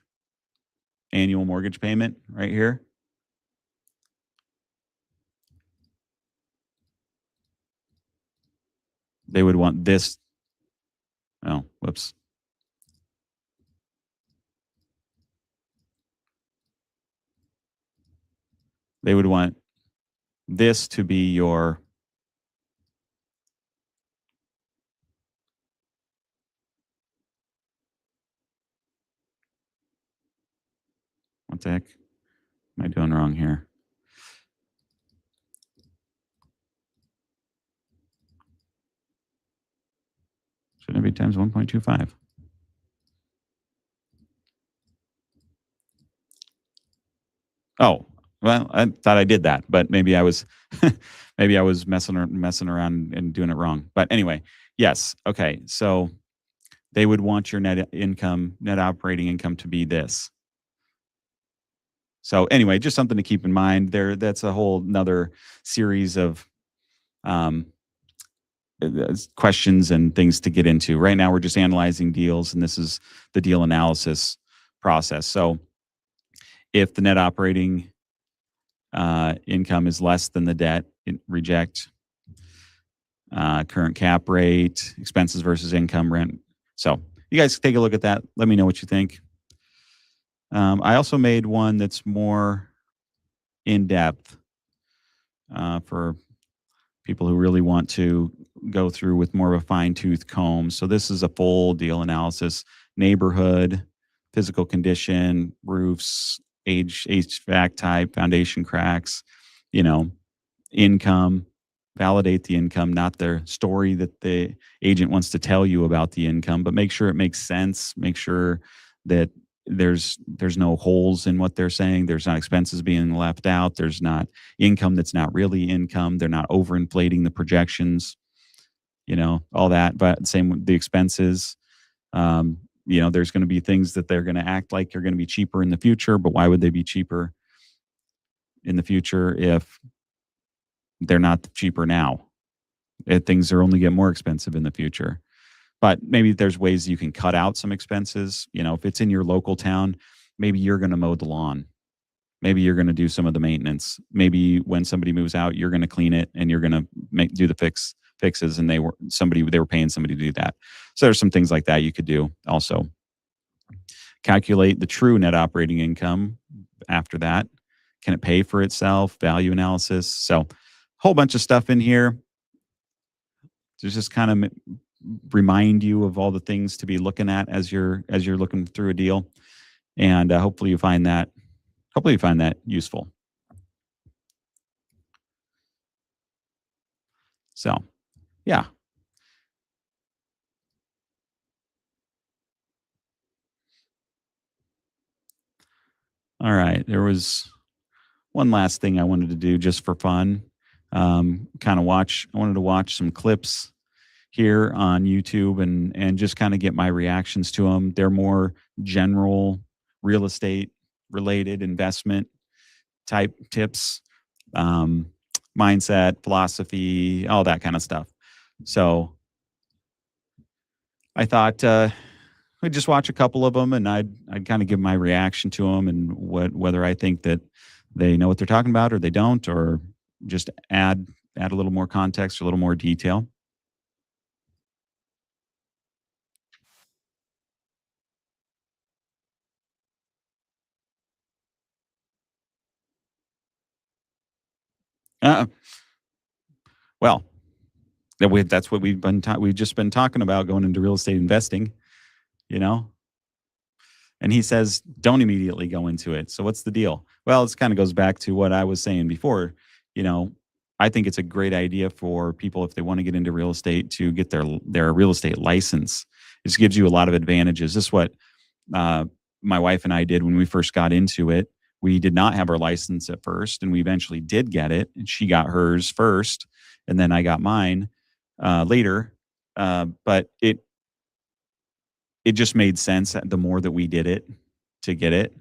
annual mortgage payment right here, they would want this. Oh, whoops. They would want this to be your, what the heck am I doing wrong here? Shouldn't it be times 1.25? Oh, well, I thought I did that, but maybe I was maybe I was messing around and doing it wrong. But anyway, yes. Okay. So they would want your net income, net operating income to be this. So anyway, just something to keep in mind there. That's a whole another series of um, questions and things to get into. Right now, we're just analyzing deals, and this is the deal analysis process. So if the net operating income is less than the debt, reject. Current cap rate, expenses versus income, rent. So you guys take a look at that. Let me know what you think. I also made one that's more in depth for people who really want to go through with more of a fine tooth comb. So this is a full deal analysis: neighborhood, physical condition, roofs, HVAC type, foundation cracks, you know, income. Validate the income, not the story that the agent wants to tell you about the income, but make sure it makes sense. Make sure that there's no holes in what they're saying. There's not expenses being left out. There's not income that's not really income. They're not overinflating the projections, all that. But same with the expenses. There's going to be things that they're going to act like are going to be cheaper in the future, but why would they be cheaper in the future if they're not cheaper now? Things are only get more expensive in the future. But maybe there's ways you can cut out some expenses. If it's in your local town, maybe you're going to mow the lawn. Maybe you're going to do some of the maintenance. Maybe when somebody moves out, you're going to clean it and you're going to do the fixes. And they were paying somebody to do that. So there's some things like that you could do. Also, calculate the true net operating income after that. Can it pay for itself? Value analysis. So, a whole bunch of stuff in here to just kind of remind you of all the things to be looking at as you're looking through a deal, and hopefully you find that useful. So, yeah. All right. There was one last thing I wanted to do just for fun. I wanted to watch some clips here on YouTube and just kind of get my reactions to them. They're more general real estate related investment type tips, mindset, philosophy, all that kind of stuff. So I thought I'd just watch a couple of them and I'd kind of give my reaction to them and whether I think that they know what they're talking about or they don't, or just add a little more context or a little more detail. Uh, well, that's what we've just been talking about going into real estate investing, you know. And he says, don't immediately go into it. So what's the deal? Well, it kind of goes back to what I was saying before. You know, I think it's a great idea for people if they want to get into real estate to get their real estate license. This gives you a lot of advantages. This is what uh, my wife and I did when we first got into it. We did not have our license at first, and we eventually did get it. And she got hers first, and then I got mine later. But it just made sense the more that we did it to get it,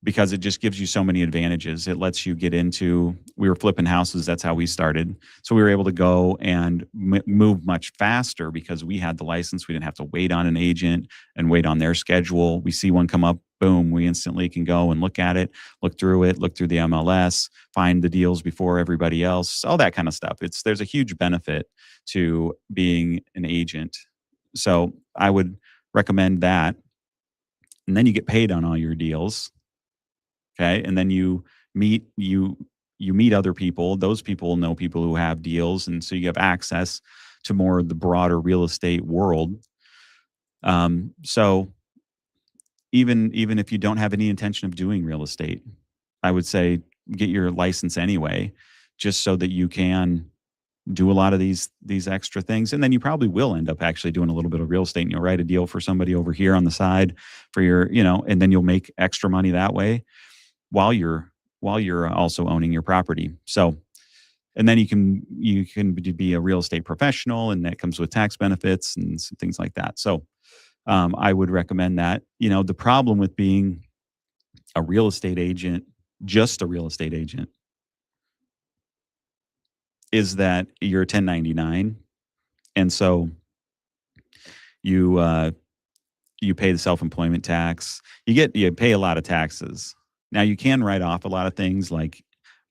because it just gives you so many advantages. It lets you get into, we were flipping houses. That's how we started. So we were able to go and move much faster because we had the license. We didn't have to wait on an agent and wait on their schedule. We see one come up, boom, we instantly can go and look at it, look through the MLS, find the deals before everybody else, all that kind of stuff. There's a huge benefit to being an agent. So I would recommend that. And then you get paid on all your deals. Okay. And then meet you you meet other people. Those people know people who have deals. And so you have access to more of the broader real estate world. So even if you don't have any intention of doing real estate, I would say get your license anyway, just so that you can do a lot of these extra things. And then you probably will end up actually doing a little bit of real estate, and you'll write a deal for somebody over here on the side for your, and then you'll make extra money that way while you're also owning your property. So, and then you can be a real estate professional, and that comes with tax benefits and some things like that. So I would recommend that. The problem with being a real estate agent, just a real estate agent, is that you're a 1099, and so you you pay the self-employment tax. You pay a lot of taxes. Now you can write off a lot of things like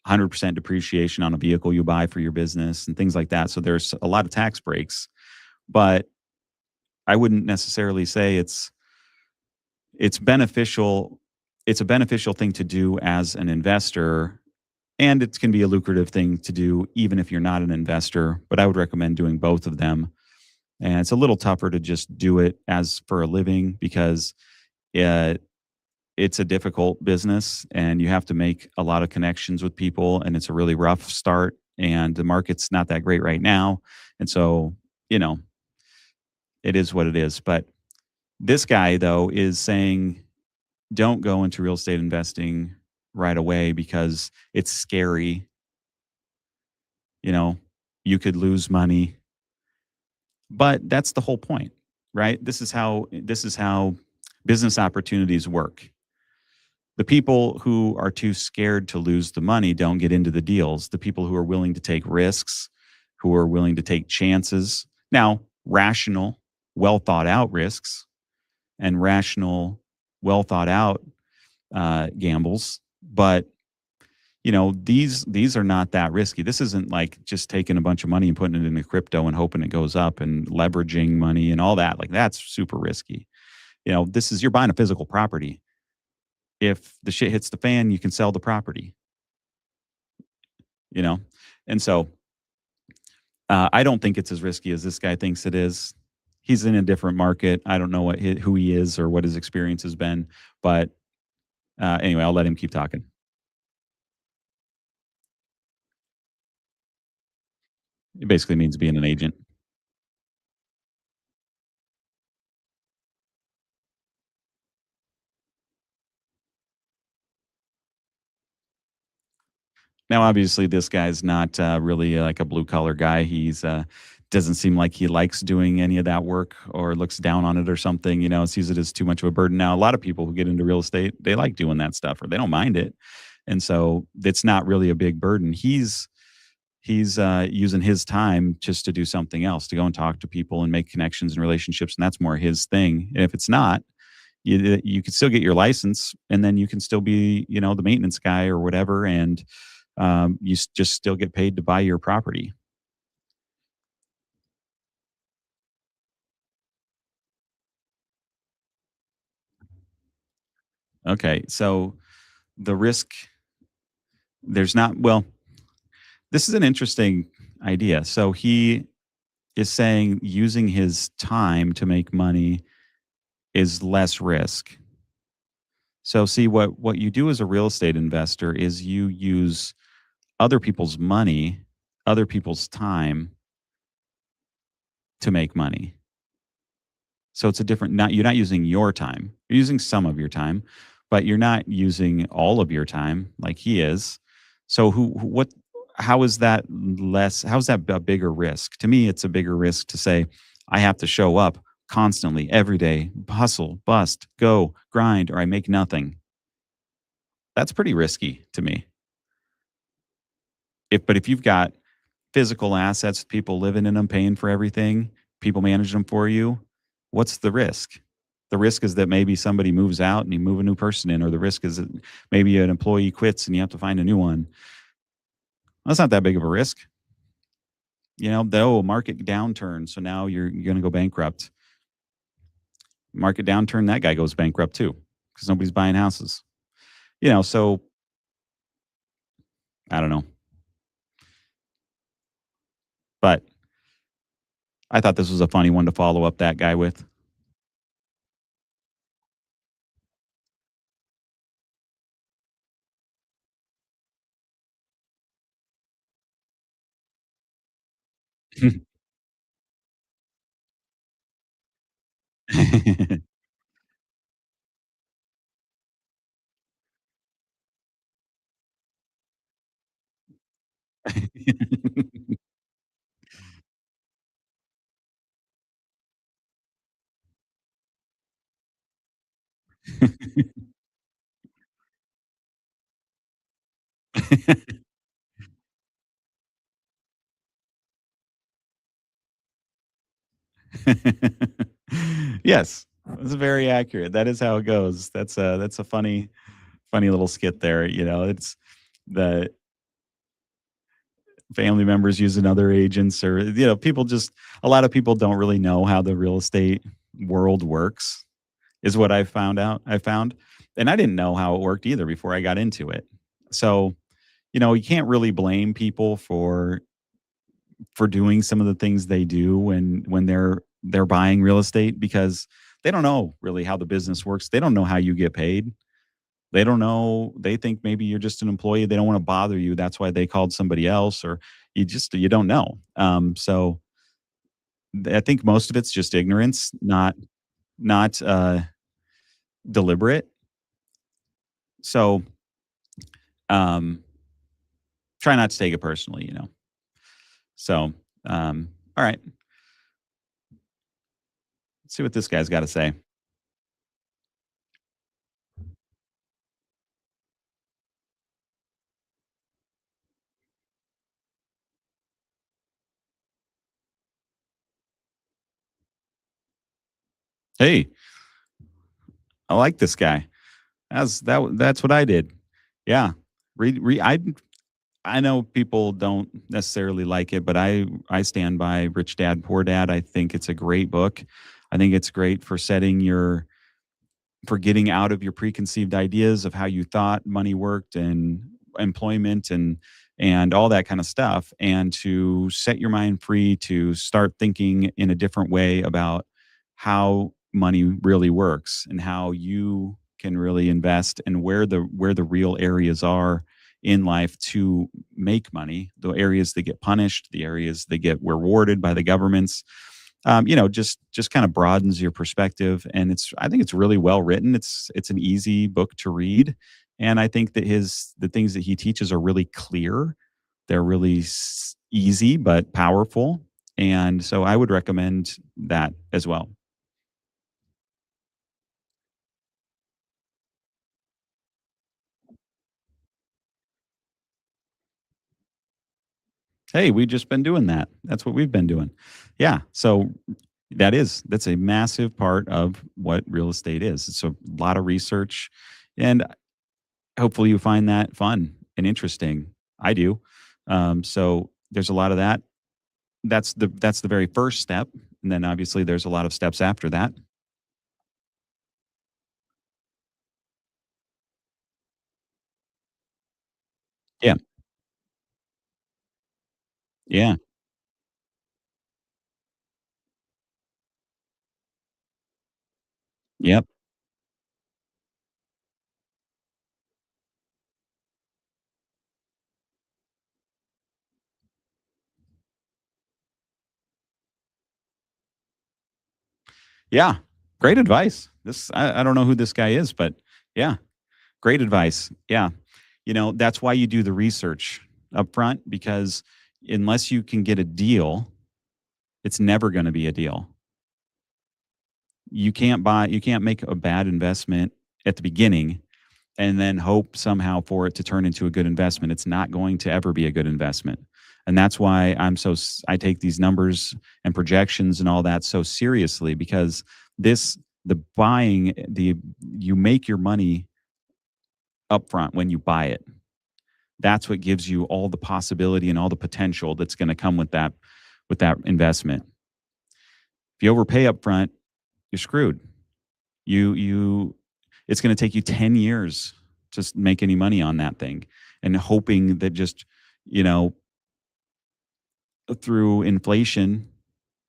100% depreciation on a vehicle you buy for your business and things like that. So there's a lot of tax breaks, but I wouldn't necessarily say it's beneficial. It's a beneficial thing to do as an investor, and it can be a lucrative thing to do even if you're not an investor. But I would recommend doing both of them. And it's a little tougher to just do it as for a living because uh, it's a difficult business, and you have to make a lot of connections with people, and it's a really rough start, and the market's not that great right now. And so, you know, it is what it is. But this guy though is saying don't go into real estate investing right away because it's scary. You know, you could lose money, but that's the whole point, right? This is how business opportunities work. The people who are too scared to lose the money don't get into the deals. The people who are willing to take risks, who are willing to take chances. Now, rational, well thought out risks and rational, well thought out gambles. But these are not that risky. This isn't like just taking a bunch of money and putting it into crypto and hoping it goes up and leveraging money and all that. Like that's super risky. This is, you're buying a physical property. If the shit hits the fan, you can sell the property. You know, and so I don't think it's as risky as this guy thinks it is. He's in a different market. I don't know who he is or what his experience has been, but anyway, I'll let him keep talking. It basically means being an agent. Now, obviously, this guy's not really like a blue collar guy. He's doesn't seem like he likes doing any of that work or looks down on it or something. Sees it as too much of a burden. Now, a lot of people who get into real estate, they like doing that stuff or they don't mind it, and so it's not really a big burden. He's using his time just to do something else, to go and talk to people and make connections and relationships, and that's more his thing. And if it's not, you could still get your license, and then you can still be, the maintenance guy or whatever, and just still get paid to buy your property. Okay, so the risk, there's not, well, this is an interesting idea. So he is saying using his time to make money is less risk. So see, what you do as a real estate investor is you use other people's money, other people's time to make money. So it's a different not you're not using your time. You're using some of your time, but you're not using all of your time like he is. So what how is that how's that a bigger risk? To me, it's a bigger risk to say I have to show up constantly every day, hustle, bust, go, grind, or I make nothing. That's pretty risky to me. If you've got physical assets, people living in them, paying for everything, people manage them for you, what's the risk? The risk is that maybe somebody moves out and you move a new person in, or the risk is that maybe an employee quits and you have to find a new one. That's not that big of a risk. You know, though market downturn, so now you're going to go bankrupt. Market downturn, that guy goes bankrupt too because nobody's buying houses. You know, so I don't know, but I thought this was a funny one to follow up that guy with. Yes, that's very accurate. That is how it goes. That's a funny little skit there. You know, it's the family members using other agents, or people just a lot of people don't really know how the real estate world works. Is what I found out. I found, and I didn't know how it worked either before I got into it. So you can't really blame people for doing some of the things they do when they're buying real estate because they don't know really how the business works. They don't know how you get paid. They don't know. They think maybe you're just an employee. They don't want to bother you. That's why they called somebody else, or you don't know. I think most of it's just ignorance, not deliberate. So um, try not to take it personally. So all right, let's see what this guy's got to say. Hey, I like this guy. That's what I did. Yeah. I know people don't necessarily like it, but I stand by Rich Dad Poor Dad. I think it's a great book. I think it's great for getting out of your preconceived ideas of how you thought money worked and employment and all that kind of stuff, and to set your mind free to start thinking in a different way about how money really works and how you can really invest and where the real areas are in life to make money, the areas that get punished, the areas that get rewarded by the governments. Just kind of broadens your perspective, and I think it's really well written. It's an easy book to read, and I think that his the things that he teaches are really clear. They're really easy but powerful, and so I would recommend that as well. Hey, we've just been doing that. That's what we've been doing. Yeah. So that's a massive part of what real estate is. It's a lot of research, and hopefully you find that fun and interesting. I do. So there's a lot of that. That's the very first step, and then obviously there's a lot of steps after that. Yeah. Yeah. Yep. Yeah, great advice. I don't know who this guy is, but yeah, great advice. Yeah. That's why you do the research up front, because unless you can get a deal, it's never going to be a deal. You can't make a bad investment at the beginning and then hope somehow for it to turn into a good investment. It's not going to ever be a good investment. And that's why I take these numbers and projections and all that so seriously, because the buying, you make your money upfront when you buy it. That's what gives you all the possibility and all the potential that's going to come with that investment. If you overpay upfront, you're screwed. You It's going to take you 10 years to make any money on that thing, and hoping that just, you know, through inflation,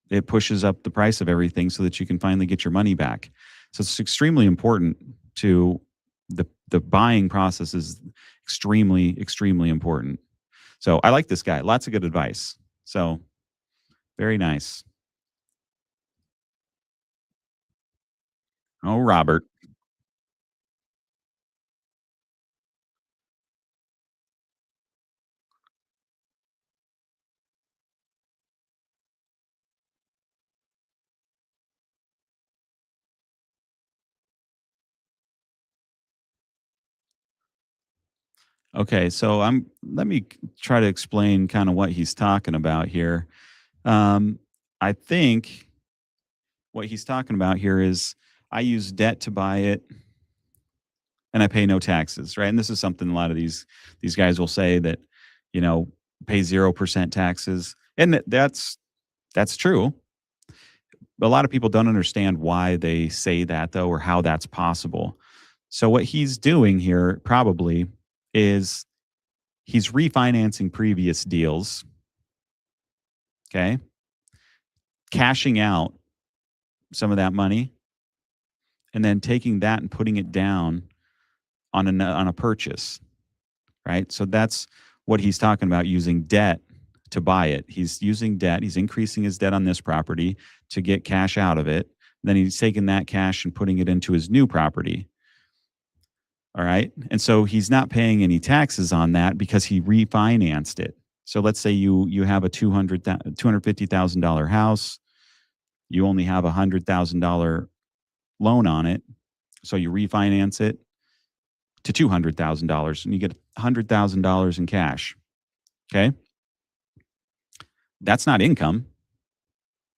it pushes up the price of everything so that you can finally get your money back. So it's extremely important to the buying process is extremely important. So I like this guy. Lots of good advice. So very nice. Oh, Robert. Okay, so let me try to explain kind of what he's talking about here. Um, I think what he's talking about here is I use debt to buy it and I pay no taxes, right? And this is something a lot of these guys will say that, you know, pay 0% taxes. And that's true. But a lot of people don't understand why they say that though, or how that's possible. So what he's doing here probably is he's refinancing previous deals, okay? Cashing out some of that money and then taking that and putting it down on a purchase, right? So that's what he's talking about, using debt to buy it. He's using debt. He's increasing his debt on this property to get cash out of it. Then he's taking that cash and putting it into his new property. All right. And so he's not paying any taxes on that because he refinanced it. So let's say you have a $250,000 house. You only have a $100,000 loan on it. So you refinance it to $200,000 and you get $100,000 in cash. Okay. That's not income,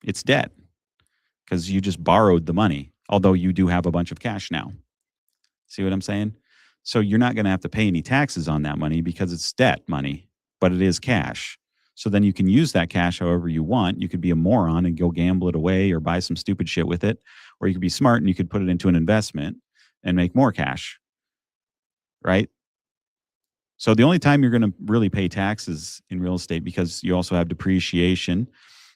it's debt because you just borrowed the money, although you do have a bunch of cash now. See what I'm saying? So you're not going to have to pay any taxes on that money because it's debt money, but it is cash. So then you can use that cash however you want. You could be a moron and go gamble it away or buy some stupid shit with it, or you could be smart and you could put it into an investment and make more cash, right? So the only time you're going to really pay taxes in real estate, because you also have depreciation,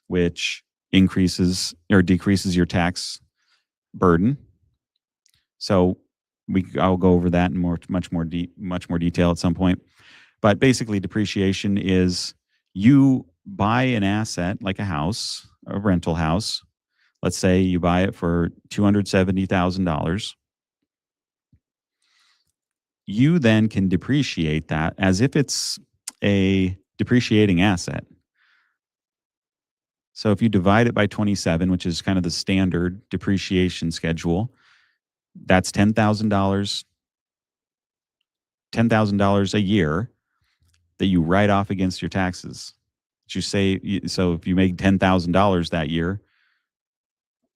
which increases or decreases your tax burden. So I'll go over that in much more detail at some point. But basically, depreciation is you buy an asset like a house, a rental house. Let's say you buy it for $270,000. You then can depreciate that as if it's a depreciating asset. So if you divide it by 27, which is kind of the standard depreciation schedule, that's $10,000 a year that you write off against your taxes. So if you make $10,000 that year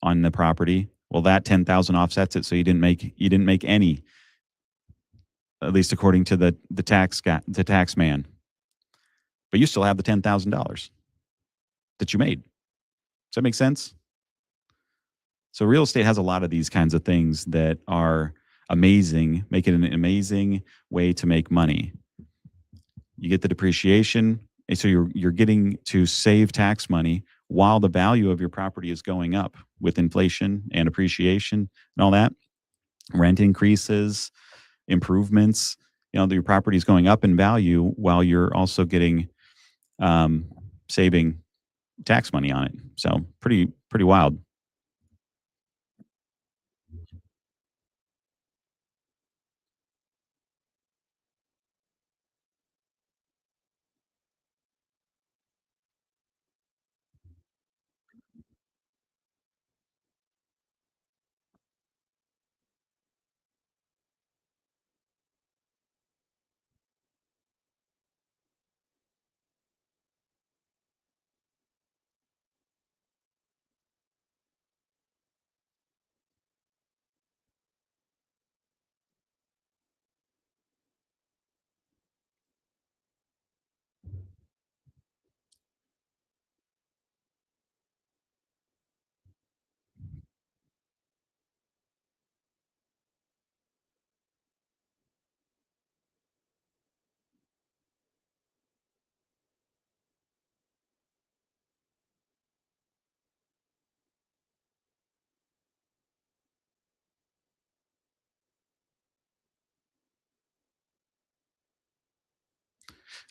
on the property, well, that 10,000 offsets it. So you didn't make any, at least according to the tax man. But you still have the $10,000 that you made. Does that make sense? So real estate has a lot of these kinds of things that are amazing, make it an amazing way to make money. You get the depreciation, and so you're getting to save tax money while the value of your property is going up with inflation and appreciation and all that. Rent increases, improvements, your property is going up in value while you're also getting saving tax money on it. So pretty wild.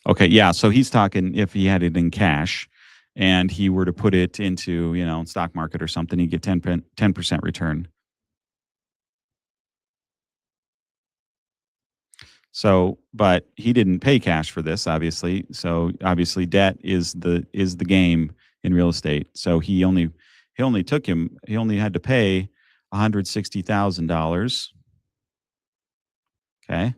Okay, yeah, so he's talking if he had it in cash and he were to put it into, stock market or something, he'd get 10% return. So, but he didn't pay cash for this, obviously. So, obviously, debt is the game in real estate. So he only had to pay $160,000. Okay.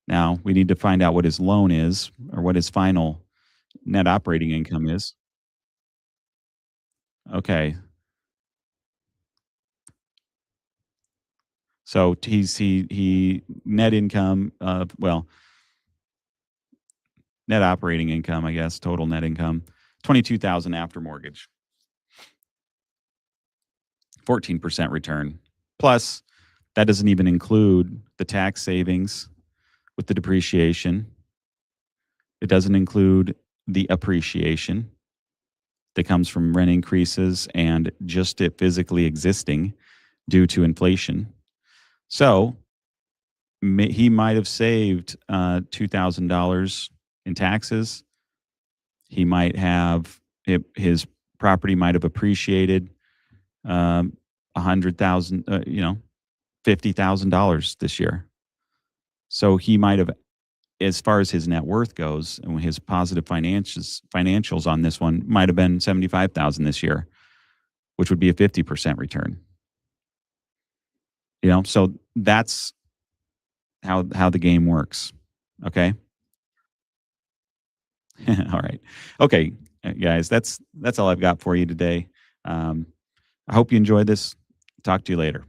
Now we need to find out what his loan is or what his final net operating income is. Okay. So he net income, net operating income, I guess, total net income, 22,000 after mortgage, 14% return. Plus, that doesn't even include the tax savings with the depreciation. It doesn't include the appreciation that comes from rent increases and just it physically existing due to inflation. So he might have saved $2,000 in taxes. He might have his property might have appreciated 100,000, $50,000 this year. So he might have, as far as his net worth goes, and his positive financials on this one might have been 75,000 this year, which would be a 50% return. So that's how the game works. Okay. All right. Okay, guys, that's all I've got for you today. I hope you enjoyed this. Talk to you later.